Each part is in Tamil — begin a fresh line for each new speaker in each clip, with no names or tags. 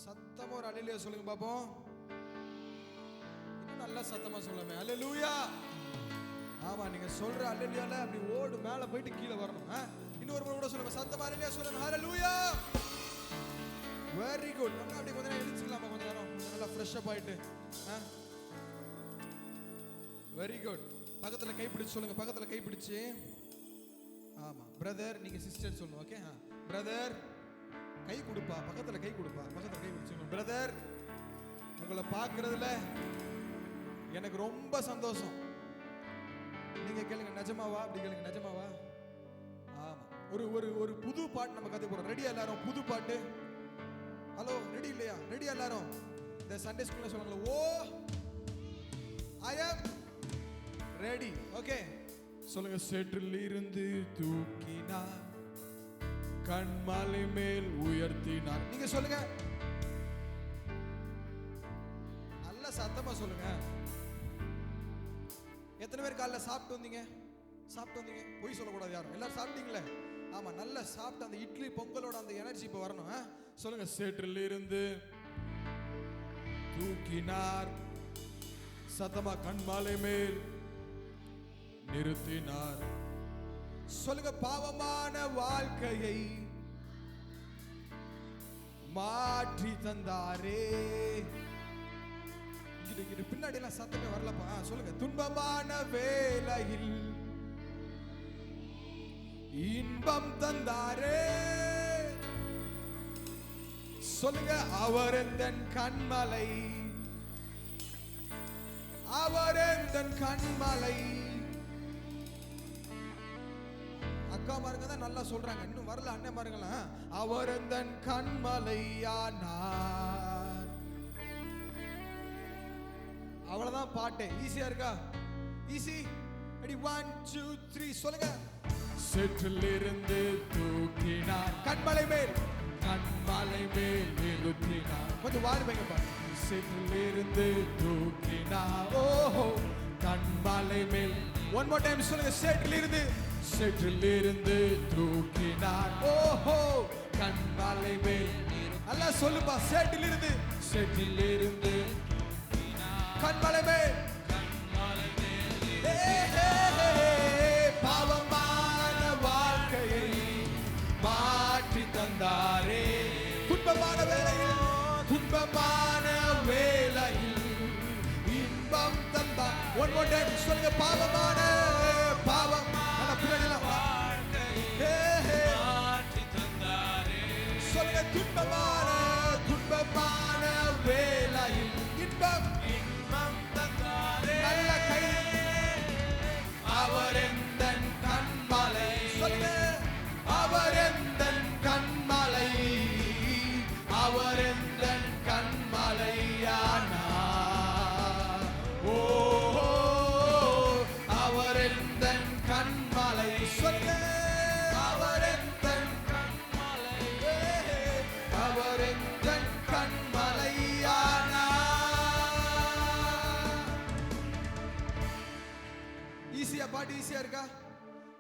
சத்தமா ஒரு அல்லேலூயா சொல்லுங்க பாப்போம். இன்னும் நல்லா சத்தமா சொல்லுங்க அல்லேலூயா. ஆமா, நீங்க சொல்ற அல்லேலூயால அப்படி ஓடு மேல போயிட்டு கீழே வரணும். இன்னொரு முறை கூட சொல்லுங்க, சத்தமா அல்லேலூயா சொல்லுங்க ஹalleluya. Very good. அப்படி கொஞ்ச நேரம் எழுந்திருக்கலாமா, கொஞ்ச நேரம் நல்லா ஃப்ரெஷ் அப் ஆயிட்டு. Very good. பக்கத்துல கை பிடிச்சு சொல்லுங்க, பக்கத்துல கை பிடிச்சு. ஆமா பிரதர், நீங்க சிஸ்டர் சொல்லணும். ஓகே, பிரதர் கை கொடுப்பா, பக்கத்துல கை கொடுப்பா, பக்கத்துல கை பிடிச்சு. பிரதர், உங்களை பார்க்கறதுல எனக்கு ரொம்ப சந்தோஷம். நீங்க கேளுங்க, நிஜமாவா? அப்படி கேளுங்க, நிஜமாவா? ஆமா. ஒரு ஒரு ஒரு புது பாட்டு நம்ம கதை போறோம். ரெடியா எல்லாரும்? புது பாட்டு. ஹலோ, ரெடி இல்லையா? ரெடியா எல்லாரும்? இந்த சண்டே ஸ்கூல்ல சொல்லுங்க, ஓ ஐ அம் ரெடி. ஓகே சொல்லுங்க. சேற்றில் இருந்து தூக்கினார், கண்மலை மேல் உயர்த்தினார். நீங்க சொல்லுங்க, நல்ல சத்தமா சொல்லுங்க. எத்தனை பேர் காலைல சாப்பிட்டு வந்தீங்க? சாப்பிட்டு வந்தீங்க, பொய் சொல்லக்கூடாது யாரும். எல்லாரும் சாப்பிட்டீங்களே? ஆமா, நல்லா சாப்பிட்டு அந்த இட்லி பொங்கலோட அந்த எனர்ஜி இப்ப வரணும். சொல்லுங்க. சேற்றில் இருந்து தூக்கினார், சத்தமா கண்மலை மேல் நிறுத்தினார். சொல்லுங்க. பாவமான வாழ்க்கையை மாற்றி தந்தாரே. பின்னாடி எல்லாம் சத்தமே வரலப்பா. சொல்லுங்க. துன்பமான வேளையில் இன்பம் தந்தாரே. சொல்லுங்க. அவர் எந்தன் கண்மலை, அவர் எந்தன் கண்மலை. அக்கா மாருங்க தான் நல்லா சொல்றாங்க, இன்னும் வரல அண்ணன் மாருங்களா. அவர் எந்தன் கண்மலையானார். அவ்வளவுதான் பாட்டு. ஈஸியா இருக்கா? ஈஸி. ரெடி 1 2 3 சொல்லுங்க. சேற்றில் இருந்து தூக்கினார், கண்மலை மேல், கண்மலை மேல் நிறுத்தினார். கொஞ்சம் வாடி வைங்கப்பா. சேற்றில் இருந்து தூக்கினார், ஓஹோ கண்மலை மேல். ஒன் மோர் டைம் சொல்லுங்க. சேற்றில் இருந்து, சேற்றில் இருந்து தூக்கினார், ஓஹோ கண்மலை மேல். நல்லா சொல்லுப்பா. சேற்றில் இருந்து, சேற்றில் இருந்து கண்மலை மேல், கண்மலை மேல். பாவமான வாழ்க்கையை மாற்றி தந்தாரே. துன்பமான வேளையில், துன்பமான வேளையில் இன்பம் தந்தார். ஒன் மோர் டைம் சொல்லுங்க. பாவமான, பாவமான வாழ்க்கையை மாற்றி தந்தாரே. சொல்லுங்க. துன்பமான, துன்பமான வேளையில் இன்பம் தந்தாரே. நல்ல கை. அவர் எந்தன் கண்மலை. சொல்லுங்க. அவர் எந்தன் கண்மலை, அவர் எந்தன் கண்மலையானார். ஓ அவர் எந்தன் கண்மலை. சொல்லுங்க. அவர் எந்தன் கண்மலை, அவர் எந்தன் கண்மலையானார். ஈஸியா பாட்டு? ஈஸியா இருக்கா?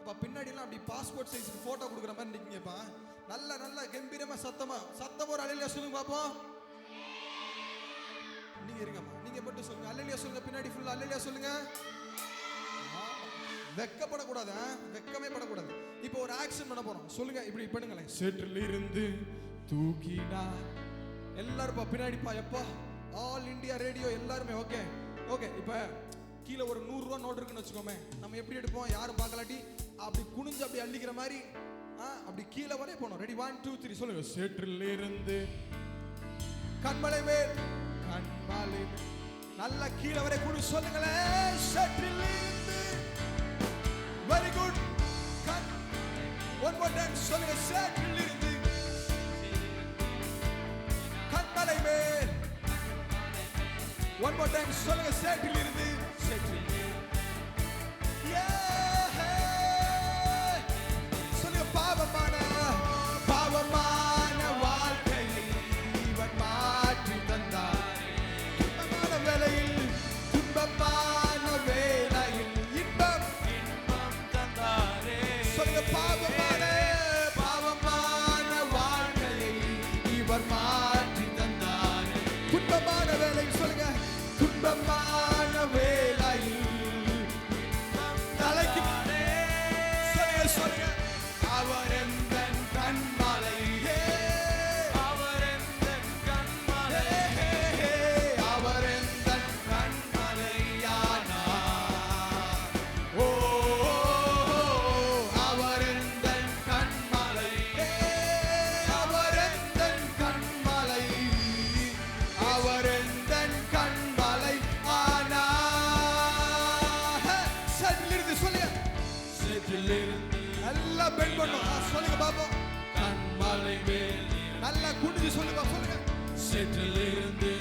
அப்ப பின்னாடி எல்லாம் அப்படி பாஸ்போர்ட் சைஸ் போட்டோ கொடுக்குற மாதிரி நிக்கீங்கப்பா. நல்ல நல்ல கம்பீரமா சத்தமா சத்தமா ஒரு அல்லேலூயா சொல்லுங்க பாப்போம். நீங்க இருங்கம்மா, நீங்க மட்டும் சொல்லுங்க. அல்லேலூயா சொல்லுங்க. பின்னாடி ஃபுல்லா அல்லேலூயா சொல்லுங்க. வெக்கப்படக்கூடாது, வெக்கமே படக்கூடாது. இப்போ ஒரு ஆக்ஷன் பண்ண போறோம். சொல்லுங்க. இப்படி பண்ணுங்களேன். சேற்றில் இருந்து தூக்கினார். எல்லாரும் பின்னாடிப்பா. எப்பா ஆல் இந்தியா ரேடியோ எல்லாருமே. Okay okay. இப்ப கீழே ஒரு 100 ரூபா நோட் இருக்குன்னு வச்சுக்கோமே. நம்ம எப்படி எடுப்போம்? யாரும் பார்க்கலாட்டி அப்படி குனிஞ்சு அப்படி அள்ளிக்கிற மாதிரி அப்படி கீழே வரை போனோம். ரெடி 1 2 3 சொல்லுங்க. சேற்றில் இருந்து கண்மலை மேல், கண்மலை மேல். நல்ல கீழே வரை குனி சொல்லுங்களேன். சேற்றில் இருந்து. Very good. One more time சொல்லுங்க. சேற்றில் இருந்து கண்மலை மேல். ஒன் மோர் டைம் சொல்லுங்க. சேற்றில் இருந்து, சேற்றில் சொல்லுங்க. பாவமான, பாவமான வாழ்க்கையை இவன் மாற்றி தந்தார். துன்பமான வேளையில், துன்பமான வேளையில் இன்பம், இன்பம் தந்தாரே. சொல்லுங்க. பாவமான, பாவமான வாழ்க்கையை இவர் மாற்றி தந்தார். துன்பமான வேலையில் சொல்லுங்க, துன்பமான வேலையில் தலைக்கு சொல்லுங்க சொல்லுங்க, அவர் எந்தன் கண்மலை, அவர் எந்தன் கண்மலை, அவர் எந்தன் கண்மலையானார். ஓ அவர் எந்தன் கண்மலை, அவர் எந்தன் கண்மலை, அவர் எந்தன் கண்மலை ஆனார். செட்டிலிருந்து சொல்லுங்க, செட்டிலிருந்து நல்லா பெண்ட் பண்ணும் சொல்லுங்க பாப்போம். கண்மலை மேல் நல்லா குனிஞ்சு சொல்லுங்க சொல்லுங்க, செட்டிலிருந்து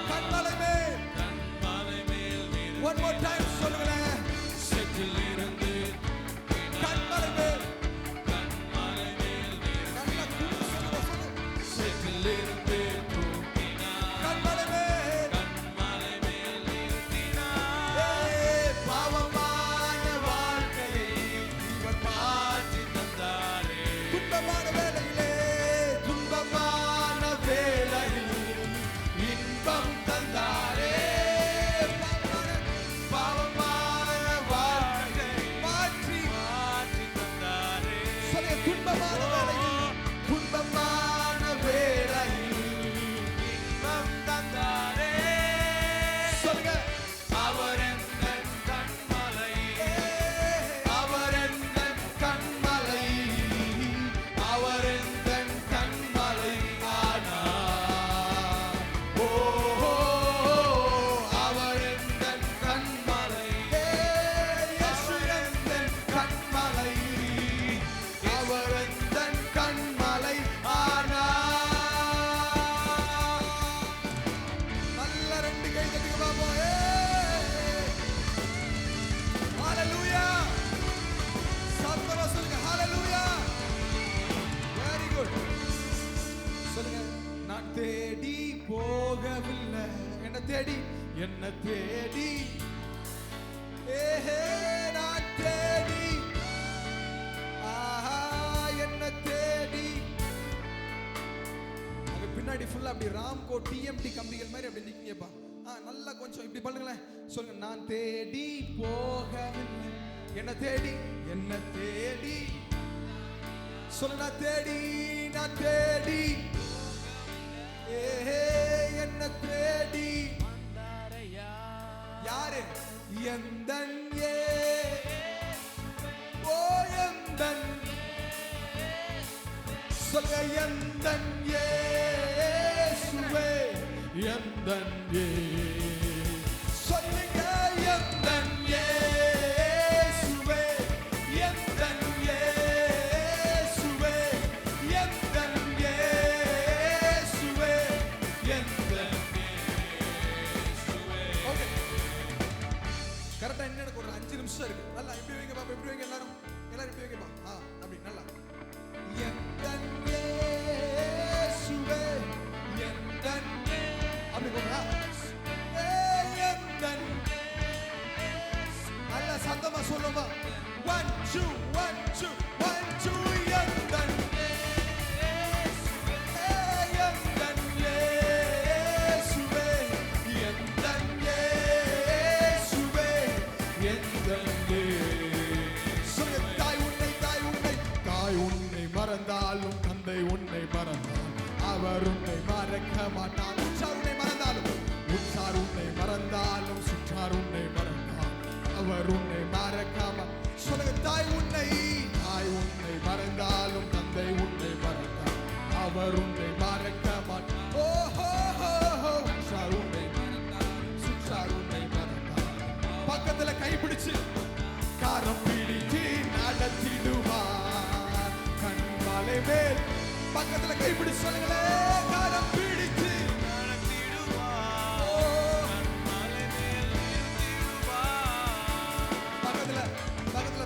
கண்மலை மேல், கண்மலை மேல். one more time சொல்லுங்களேன், செட்டிலிருந்து கண்மலை மேல், கண்மலை மேல். நல்லா குனிஞ்சு சொல்லுங்க சொல்லுங்க, செட்டிலிருந்து கண்மலை மேல், கண்மலை மேல் நிறுத்தினார். பாவமான வாழ்க்கையை இவர் மாற்றி தந்தாரே. துன்பமான வேளையிலே, துன்பமான வேளையில் இன்பம் தந்தாரே. பாவமான வாழ்க்கையை மாற்றி தந்தாரே. சொல்லுங்க, துன்பமான வேளையில், துன்பமான வேளையில் இன்பம் தந்தாரே. சொல்லுங்க, அவர் எந்தன் கண்மலை, அவர் எந்தன் கண்மலை, அவர் எந்தன் கண்மலை ஆனார். ஓ அவர் எந்தன் கண்மலை, இயேசு எந்தன் கண்மலை, அவர் எந்தன் கண்மலை ஆனார். நல்ல ரெண்டு கை தட்டுங்க பாப்போம். ஹalleluya. சத்தமா சொல்லுங்க, ஹalleluya. Very good. சொல்லுங்க, நான் தேடி போகவில்லை, என்ன தேடி, என்ன தேடி, நான் தேடி, ஆஹா என்ன தேடி. அங்க பின்னாடி ஃபுல்லா அப்படி ராம்கோ டிஎம்டி கம்பிகள் மாதிரி அப்படி நிக்கீங்கப்பா. நல்லா கொஞ்சம் இப்படி பண்ணுங்களேன். சொல்லுங்க, நான் தேடி போகவில்லை, என்ன தேடி, என்ன தேடி. சொல்லுங்க, நான் தேடி, நான் தேடி, என்ன தேடி. யாரு? எந்தன் ஓ எந்தன். சொல்லுங்க, எந்தன் இயேசுவே, எந்தன் சொல்லுங்க, எந்தன் இயேசுவே, எந்தன் இயேசுவே, எந்தன் இயேசுவே, எந்தன் இயேசுவே. ஓகே, கரெக்டா என்ன எனக்கு ஒரு 5 நிமிஷம் இருக்கு. நல்லா இப்படி வைங்க பாப்பா, இப்படி வைங்க எல்லாரும், எல்லாரும் இப்படி வைங்கப்பா. அப்படி நல்லா, எந்தன் இயேசுவே, எந்தன் அப்படி போங்க. எந்தன் நல்லா சத்தமா சொல்லுமா. 1 2 1 2 1 2 எந்தன் எந்தன் இயேசுவே, எந்தன் இயேசுவே, எந்தன் சொல்லுங்க, தாய் உன்னை மறந்தாலும், தந்தை உன்னை மறந்தாலும், அவர் உன்னை மறக்க மாட்டார். உற்றார் உன்னை மறந்தாலும், உற்றார் உன்னை மறந்தாலும், சுற்றார் உன்னை மறந்தாலும், அவர் உன்னை மறக்காம. சொல்லுங்க, தாய் உன்னை மறந்தாலும், தந்தை உன்னை மறந்தாலும், அவர் உன்னை மறக்க மாட்டார். உற்றார் உன்னை மறந்தாலும், சுற்றார் உன்னை மறந்தாலும், பக்கத்துல கைப்பிடிச்சு காரம் பிடிச்சு நடத்திடுவார். கண்மலை மேல் பக்கத்துல கைப்பிடி சொல்லுங்களே, காரம் பிடிச்சு நடத்திடுவார். கண்மலை மேல் நிறுத்திடுவார்.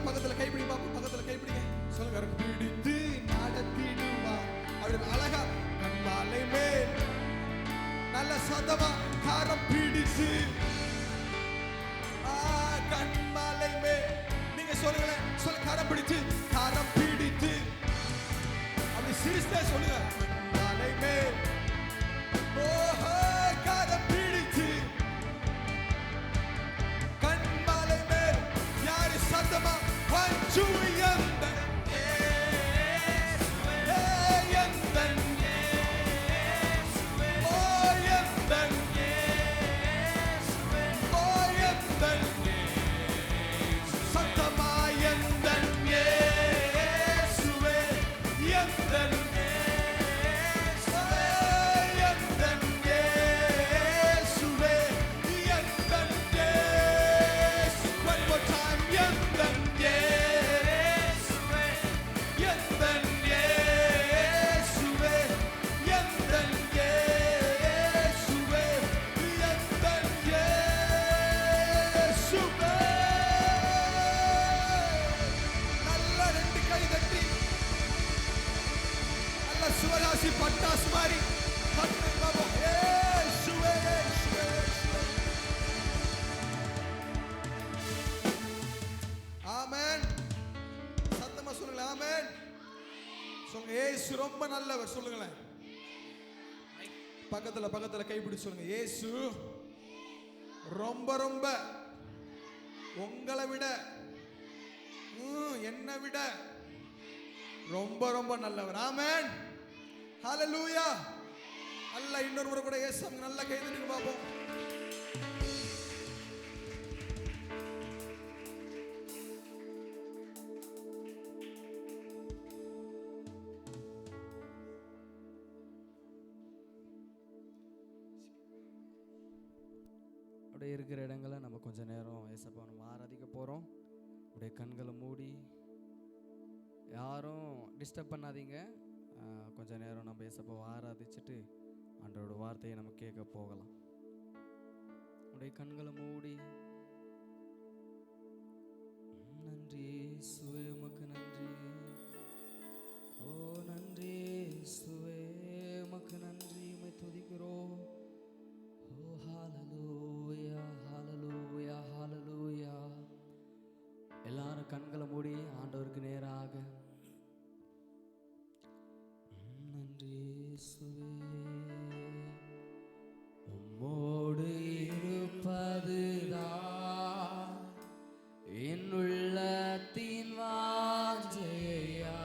பக்கத்துல கைப்பிடி பாப்போம், பக்கத்துல கைப்பிடிங்க சொல்லுங்க, பிடித்து நடத்திடுவார். அப்படி அழகா கண்மலை மேல் நல்ல சத்தமா காரம் பிடிச்சு கண்மலை மேல். நீங்க சொல்லுங்களேன், சொல்ல காரம் பிடிச்சு, காரம் பிடிச்சு அப்படி சிரிச்சே சொல்லுங்க, கண்மலை மேல். ஓ விசுவாசி பட்டாசு மாதிரி கர்த்தரை பாப்போம். இயேசுவே, இயேசுவே, இயேசுவே. ஆமென். சத்தமா சொல்லுங்களேன். ஆமென். சொல்லுங்க, இயேசு ரொம்ப நல்லவர். சொல்லுங்களேன். பக்கத்துல கைப்பிடிச்சு சொல்லுங்க, இயேசு ரொம்ப ரொம்ப உங்களை விட என்னை விட ரொம்ப ரொம்ப நல்லவர். ஆமென். ஹல்லேலூயா. அல்ல இன்னொரு முறை கூட இயேசு நல்ல கை தட்டி பாப்போம்.
அப்படியே இருக்கிற இடங்களை நம்ம கொஞ்ச நேரம் ஏசப்பா நம்ம ஆராதிக்க போகிறோம். அப்படியே கண்களை மூடி யாரும் டிஸ்டர்ப் பண்ணாதீங்க. கொஞ்ச நேரம் நம்ம ஏசப்பாவை ஆராதிச்சுட்டு ஆண்டவரோட வார்த்தையை நம்ம கேட்க போகலாம். அப்படியே கண்களை மூடி நன்றி சுவே உமக்கு நன்றி, ஓ நன்றி சுவே உமக்கு நன்றி, உம்மை துதிக்கிறோம். ஓ ஹல்லேலூயா, ஹல்லேலூயா, ஹல்லேலூயா. எல்லாரும் கண்களை மூடி ஆண்டவருக்கு நேராக நன்றி இயேசுவே. உம்மோடு இருப்பதுதான் என் உள்ளத்தின் வாஞ்சையா,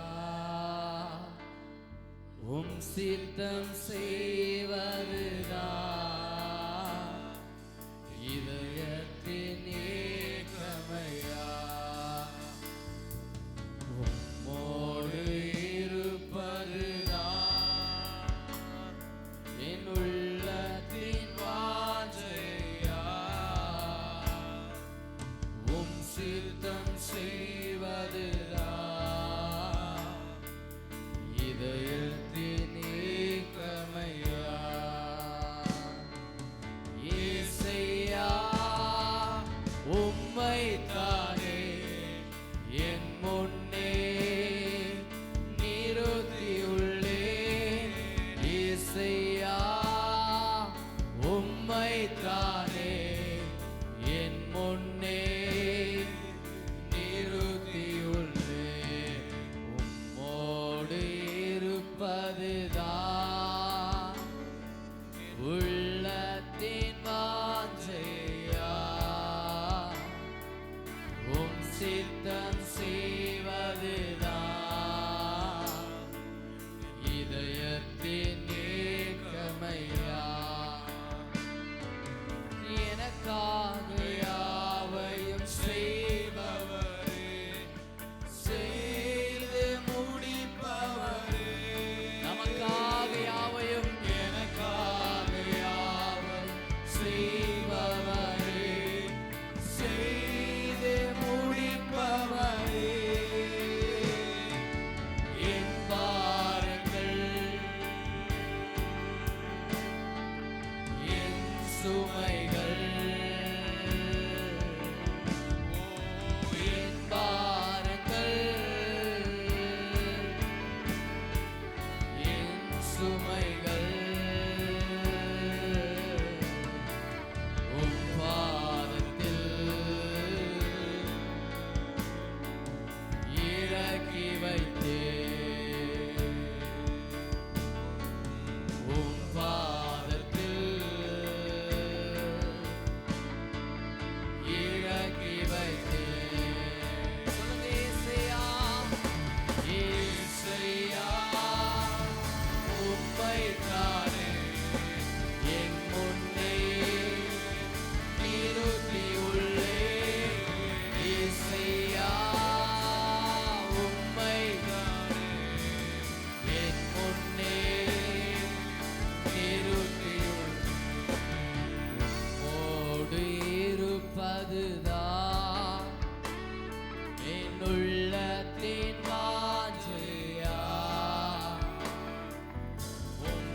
உம் சித்தம் செய்வதுதான் இதயத்தின் ஏக்கமையா. உம்மோடு இருப்பதுதான் என் உள்ளத்தின் வாஞ்சையா, உம் சித்தம் செய்வதுதான் இதயத்தின் ஏக்கமையா. இயேசையா உம்மைத்தானே என் முன்னே நிறுத்தியுள்ளேன். இயேசையா உம்மைத்தானே என் முன்னே நிறுத்தியுள்ளேன். உம்மோடு இருப்பதுதான் உள்ளத்தின் வாஞ்சையா, உம் சித்தம் செய்வதுதான் இதயத்தின் ஏக்கமையா. எனக்காக யாவையும் செய்பவரே, செய்து முடிப்பவரே, நமக்காக யாவையும் எனக்காக யாவையும் செய்பவரே, செய்து முடிப்பவரே. என் பாரங்கள் என் சுமைகள், என் பாரங்கள் என் சுமைகள் உம் பாதத்தில் இறக்கி வைத்தேன். உம் பாதத்தில் இறக்கி வைத்தேன். சொல்லுங்க, இயேசையா, இயேசையா உம்மைத்தானே என் முன்னே நிறுத்தியுள்ளேன். இயேசையா உம்மைத்தானே என் முன்னே நிறுத்தியுள்ளேன். உம்மோடு இருப்பதுதான் என் உள்ளத்தின் வாஞ்சையா, உம்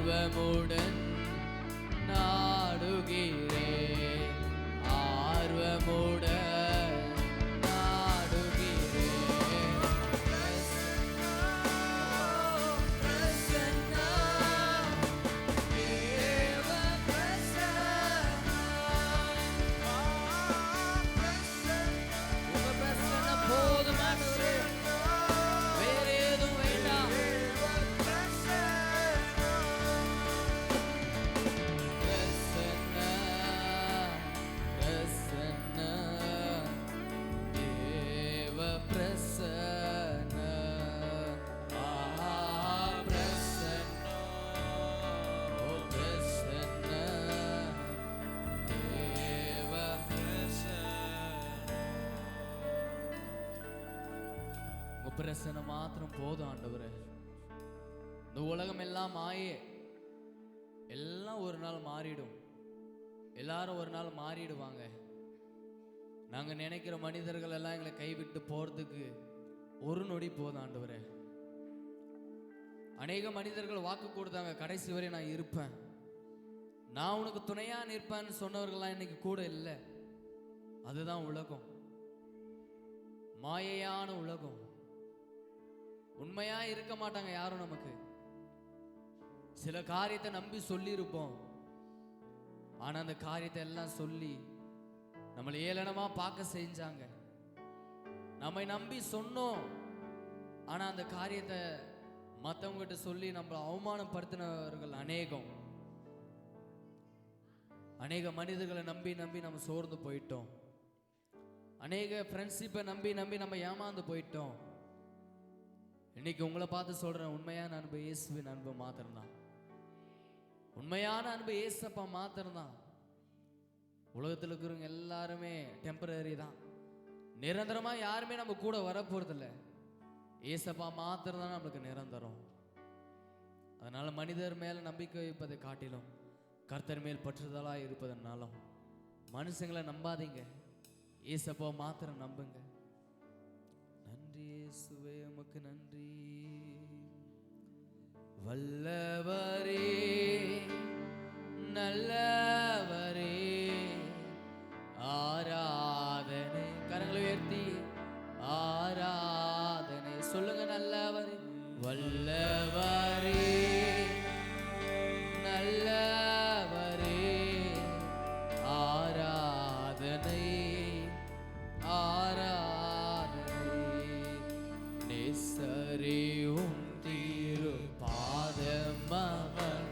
ஆர்வமுடன் நாடுகிறேன், ஆர்வமுடன் நாடுகிறேன். பிரசன்னா, தேவ பிரசன்னா, உங்க பிரசன்னா போதுமானவரே, வேற எதுவும் வேண்டாம். பிரசன்னம் மாத்திரம் போதும் ஆண்டவரே. இந்த உலகம் எல்லாம் மாயே, எல்லாம் ஒரு நாள் மாறிடும், எல்லாரும் ஒரு நாள் மாறிடுவாங்க. நாங்க நினைக்கிற மனிதர்கள் எல்லாம் எங்களை கைவிட்டு போறதுக்கு ஒரு நொடி போதும் ஆண்டவரே. அநேக மனிதர்கள் வாக்கு கொடுத்தாங்க, கடைசி வரை நான் இருப்பேன், நான் உனக்கு துணையா நிற்பேன்னு சொன்னவர்கள்லாம் இன்னைக்கு கூட இல்லை. அதுதான் உலகம், மாயையான உலகம். உண்மையா இருக்க மாட்டாங்க யாரும். நமக்கு சில காரியத்தை நம்பி சொல்லி இருப்போம், ஆனா அந்த காரியத்தை எல்லாம் சொல்லி நம்மளை ஏளனமா பார்க்க செஞ்சாங்க. நம்மை நம்பி சொன்னோம், ஆனா அந்த காரியத்தை மற்றவங்க கிட்ட சொல்லி நம்மளை அவமானப்படுத்தினவர்கள் அநேகம். அநேக மனிதர்களை நம்பி நம்பி நம்ம சோர்ந்து போயிட்டோம். அநேக ஃப்ரெண்ட்ஷிப்பை நம்பி நம்பி நம்ம ஏமாந்து போயிட்டோம். இன்னைக்கு உங்களை பார்த்து சொல்றேன், உண்மையான அன்பு இயேசுவின் அன்பு மாத்திரம்தான். உண்மையான அன்பு இயேசப்பா மாத்திரம்தான். உலகத்தில் இருக்கிறவங்க எல்லாருமே டெம்பரரி தான், நிரந்தரமா யாருமே நம்ம கூட வரப்போறதில்ல. ஏசப்பா மாத்திரம் தான் நம்மளுக்கு நிரந்தரம். அதனால மனிதர் மேல நம்பிக்கை வைப்பதை காட்டிலும் கர்த்தர் மேல் பற்றுதலா இருப்பதனாலும் மனுஷங்களை நம்பாதீங்க, ஏசப்பா மாத்திரம் நம்புங்க. நன்றி இயேசுவே, உமக்கு நன்றி. வல்லவரே, நல்லவரே, ஆராதனை. கரங்களை உயர்த்தி ஆராதனை சொல்லுங்க. நல்லவரே, வல்லவரே, நல்லவரே, ஆராதனை ஆராதனை. நேசரே உம் திரு பாதமவர்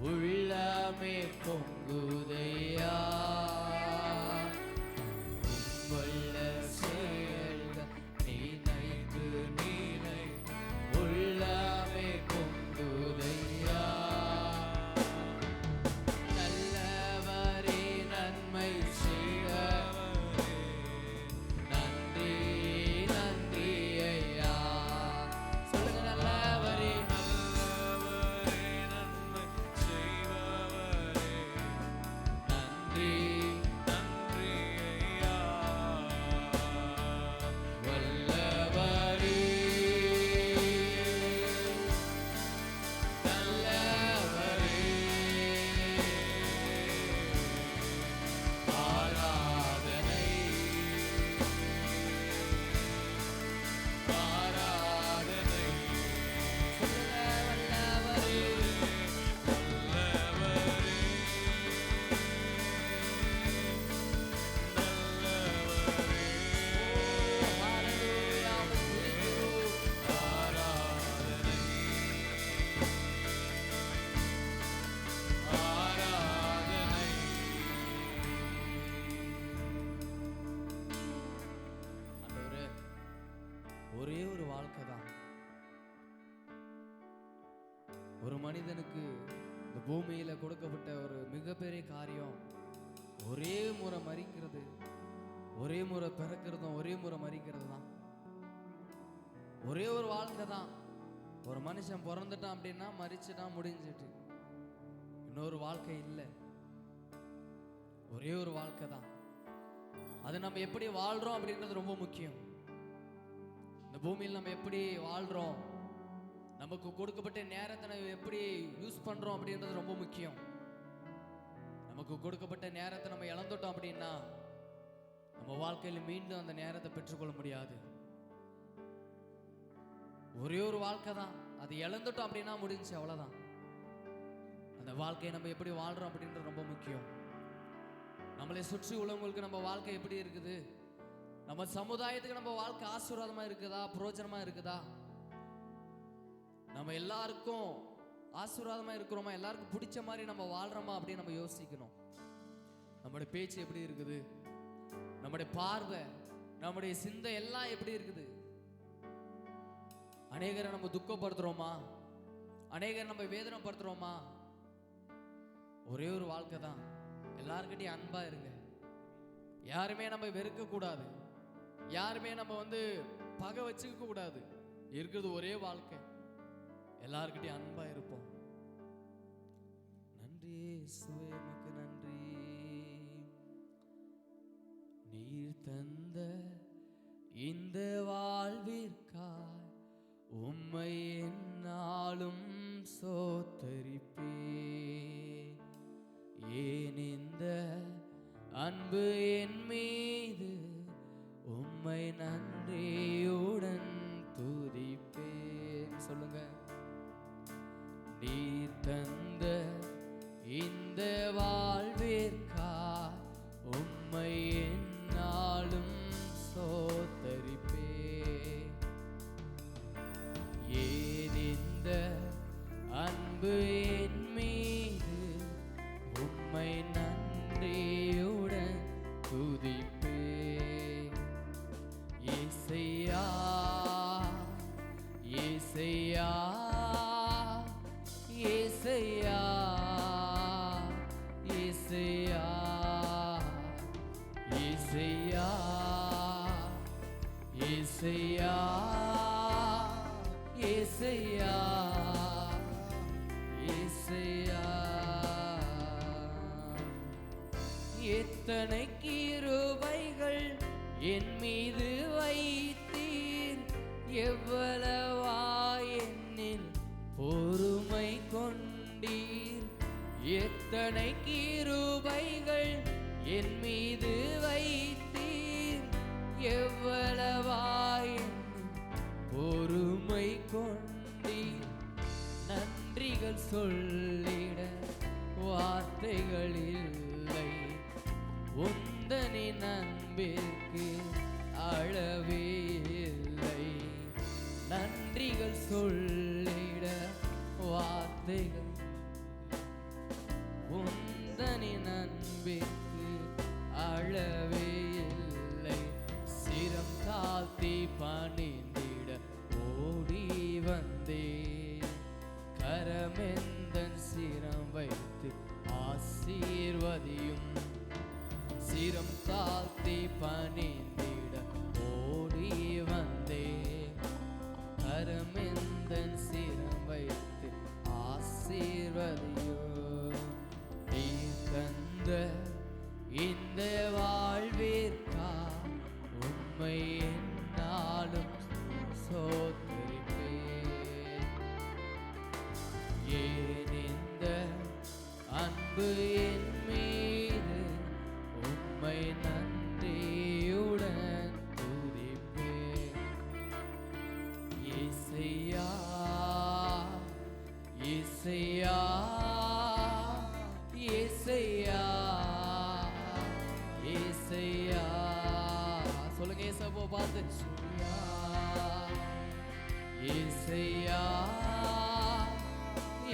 உள்ளமே பொங்குதையா உள்ள செயல்கள் நினைத்து நினைத்து உள்ளமே பொங்குதையா நல்லவரே நன்மை செய்தவரே நன்றி நன்றி ஐயா சொல்லுங்க நல்லவரே நன்றி வல்லவரே நல்லவரே ஆராதனை ஆராதனை சொல்லுங்க வல்லவரே ஹalleluya துதிக்கிறோம் ஆராதனை ஆராதனை ஆண்டவரே ஒரே ஒரு வாழ்க்கை தான் ஒரு மனிதனுக்கு இந்த பூமியில கொடுக்கப்பட்ட ஒரு மிகப்பெரிய காரியம் ஒரே முறை மரிக்கிறது ஒரே முறை பிறக்கிறதும் ஒரே முறை மரிக்கிறது தான் ஒரே ஒரு வாழ்க்கை தான் ஒரு மனுஷன் பிறந்துட்டான் அப்படின்னா மரிச்சுட்டான் முடிஞ்சிட்டு இன்னொரு வாழ்க்கை இல்லை ஒரே ஒரு வாழ்க்கை தான் அது நம்ம எப்படி வாழ்றோம் அப்படின்றது ரொம்ப முக்கியம் இந்த பூமியில் நம்ம எப்படி வாழ்றோம் நமக்கு கொடுக்கப்பட்ட நேரத்தை நம்ம எப்படி யூஸ் பண்றோம் அப்படின்றது ரொம்ப முக்கியம் நமக்கு கொடுக்கப்பட்ட நேரத்தை நம்ம இழந்துட்டோம் அப்படின்னா நம்ம வாழ்க்கையில் மீண்டும் அந்த நேரத்தை பெற்றுக்கொள்ள முடியாது ஒரே ஒரு வாழ்க்கை தான் அது இழந்துட்டோம் அப்படின்னா முடிஞ்சு அவ்வளவுதான் அந்த வாழ்க்கையை நம்ம எப்படி வாழ்றோம் அப்படின்றது ரொம்ப முக்கியம் நம்மளை சுற்றி உள்ளவங்களுக்கு நம்ம வாழ்க்கை எப்படி இருக்குது நம்ம சமுதாயத்துக்கு நம்ம வாழ்க்கை ஆசீர்வாதமா இருக்குதா பிரயோஜனமா இருக்குதா நம்ம எல்லாருக்கும் ஆசீர்வாதமா இருக்கிறோமா எல்லாருக்கும் பிடிச்ச மாதிரி நம்ம வாழ்றோமா அப்படின்னு நம்ம யோசிக்கணும் நம்முடைய பேச்சு எப்படி இருக்குது நம்முடைய பார்வை நம்முடைய சிந்தை எல்லாம் எப்படி இருக்குது அநேகரை நம்ம துக்கப்படுத்துறோமா அநேகரை நம்ம வேதனைப்படுத்துறோமா ஒரே ஒரு வாழ்க்கை தான் எல்லார்கிட்டையும் அன்பா இருங்க யாருமே நம்ம வெறுக்க கூடாது யாருமே நம்ம பகை வச்சுக்க கூடாது இருக்கிறது ஒரே வாழ்க்கை எல்லார்கிட்டையும் அன்பா இருப்போம் நன்றி இயேசுவே உமக்கு நன்றி நீர் தந்த இந்த வாழ்விற்காய் உம்மை என்னாலும் சோத்தரிப்பே ஏன் இந்த அன்பு என் மீது உம்மை நன்றியுடன் துதிப்பேன் சொல்லுங்க நீர் தந்த இந்த வாழ்விற்காய் உம்மை என்னாலும் சோத்தரிப்பே ஏன் இந்த அன்பு என் மீது உம்மை நன்றியுடன் துதிப்பே இயேசையா இயேசையா இயேசையா இயேசையா இயேசையா இயேசையா இயேசையா இயேசையா எத்தனை கிருபைகள் என் மீது வைத்தீர் எவ்வளவா என்னில் பொறுமை கொண்டீர் எத்தனை கிருபைகள் என் மீது வைத்தீர் எவ்வளவா என்னில் பொறுமை கொண்டீர் நன்றிகள் சொல்லிட வார்த்தைகள் இல்லை உந்தனின் அன்பிற்கு அளவே இல்லை நன்றிகள் சொல்லிட வார்த்தைகள் உந்தனின் அன்பிற்கு அளவே இல்லை. சிரம் தாழ்த்தி பணிந்திட ஓடி வந்தே. கரமெந்தன் சிரம் வைத்து ஆசீர்வதியும். சிரம் தாழ்த்தி பணிந்திட ஓடி வந்தே. கரமெந்தன் சிரம் வைத்து ஆசீர்வதியும். நீ தந்த இந்த வாழ்விற்கா உம்மை என்னாலும் சோதரிப்பேன். ஏன் இந்த அன்பு என் மீது உம்மை நன்றியுடன் துதிப்பேன். இசையா இசையா இசையா இசையா. சொல்லுங்க இசைப்போ பார்த்து. இசையா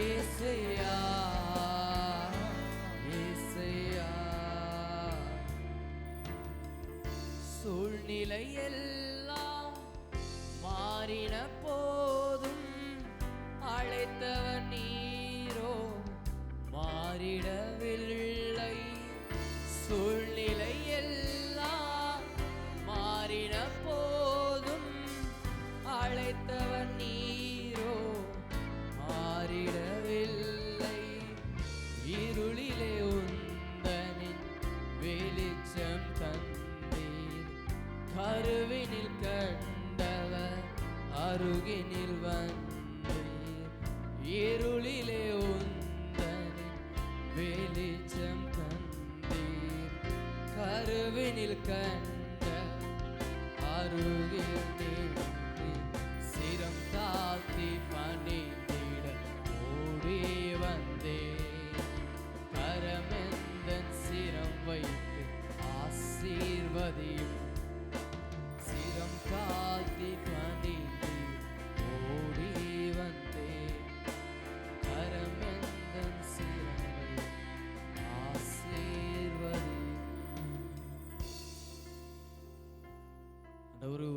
இசையா இசையா. சூழ்நிலை எல்லாம் மாறின போதும் அழைத்தவன் நீரோ மாறிடவில்லை. சூழ்நிலை எல்லாம் மாறின போதும் அழைத்தவன் நீரோ மாறிடவில்லை. இருளிலே உந்தனின் வெளிச்சம் தந்தீர். கருவினில் கண்டவர் அருகினில் வந்தீர். இருளிலே உந்தனின் வெளிச்சம் தந்தீர். கருவினில் கண்ட அருகில் நின்றீர். சிரம் தாழ்த்தி பணிந்திட ஓடி வந்தே. கரமெந்தன் சிரம் வைத்து ஆசீர்வதியும். சிரம் தாழ்த்தி பணிந்து ஓடி வந்தே. கரமெந்தன் சிரம் வைத்து ஆசீர்வதியும்.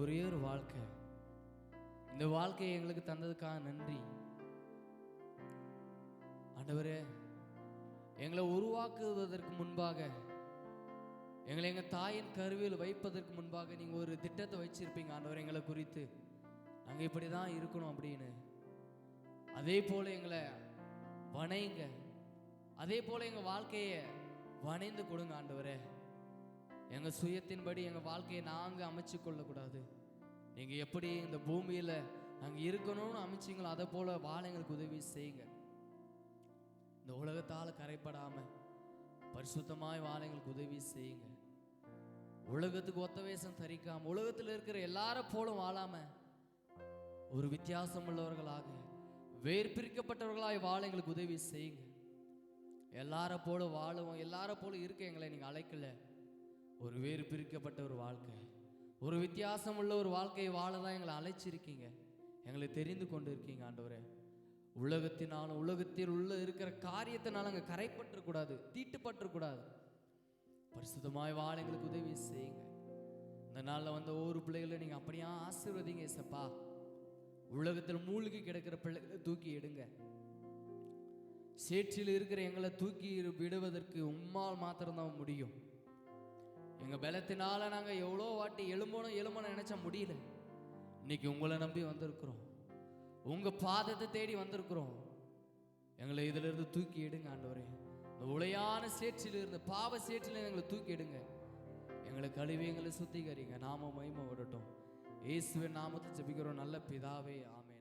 ஒரே ஒரு வாழ்க்கை, இந்த வாழ்க்கையை எங்களுக்கு தந்ததுக்காக நன்றி ஆண்டவரே. எங்களை உருவாக்குவதற்கு முன்பாக, எங்களை எங்க தாயின் கருவில் வைப்பதற்கு முன்பாக நீங்க ஒரு திட்டத்தை வச்சிருப்பீங்க ஆண்டவரே எங்களை குறித்து. நாங்க இப்படிதான் இருக்கணும் அப்படின்னு. அதே போல எங்களை வணைங்க, அதே போல எங்க வாழ்க்கையை வணைந்து கொடுங்க ஆண்டவரே. எங்க சுயத்தின்படி எங்க வாழ்க்கையை நாங்க அமைச்சு கொள்ளக்கூடாது. நீங்க எப்படி இந்த பூமியில நாங்க இருக்கணும்னு அமைச்சிங்களோ அதை போல வாழ எங்களுக்கு உதவி செய்யுங்க. இந்த உலகத்தால கரைப்படாம பரிசுத்தமாய் வாழ எங்களுக்கு உதவி செய்யுங்க. உலகத்துக்கு ஒத்த வேஷம் தரிக்காம, உலகத்தில் இருக்கிற எல்லார போலும் வாழாம ஒரு வித்தியாசம் உள்ளவர்களாக, வேறு பிரிக்கப்பட்டவர்களாய் வாழ எங்களுக்கு உதவி செய்யுங்க. எல்லார போல வாழுவோம், எல்லார போல இருக்க எங்களை நீங்க அழைக்கல. ஒரு வேறு பிரிக்கப்பட்ட ஒரு வாழ்க்கை, ஒரு வித்தியாசம் உள்ள ஒரு வாழ்க்கையை வாழதான் எங்களை அழைச்சிருக்கீங்க. எங்களை தெரிந்து கொண்டு இருக்கீங்க ஆண்டவரே. உலகத்தினாலும் உலகத்தில் உள்ள இருக்கிற காரியத்தினால அங்கே கரைப்பற்றக்கூடாது, தீட்டுப்பற்றக்கூடாது. பரிசுத்தமாய் வாழ எங்களுக்கு உதவி செய்யுங்க. இந்த நாளில் வந்த ஒவ்வொரு பிள்ளைகளை நீங்கள் அப்படியே ஆசீர்வதிங்க ஏசப்பா. உலகத்தில் மூழ்கி கிடக்கிற பிள்ளைகளை தூக்கி எடுங்க. சேற்றில் இருக்கிற எங்களை தூக்கி விடுவதற்கு உம்மால் மாத்திரம்தான் முடியும். எங்க பலத்தினால நாங்கள் எவ்வளோ வாட்டி எழும்பணும் நினைச்சா முடியல. இன்னைக்கு உங்களை நம்பி வந்திருக்கிறோம், உங்க பாதத்தை தேடி வந்திருக்கிறோம். எங்களை இதுல இருந்து தூக்கி எடுங்க ஆண்டவரே. இந்த உளையான சேற்றிலிருந்து, பாவ சேற்றிலிருந்து எங்களை தூக்கி எடுங்க. எங்களை கழுவி எங்களை சுத்திகரிங்க. நாம மகிமை வரட்டும். இயேசுவின் நாமத்தை ஜெபிக்கிறோம் நல்ல பிதாவே, ஆமென்.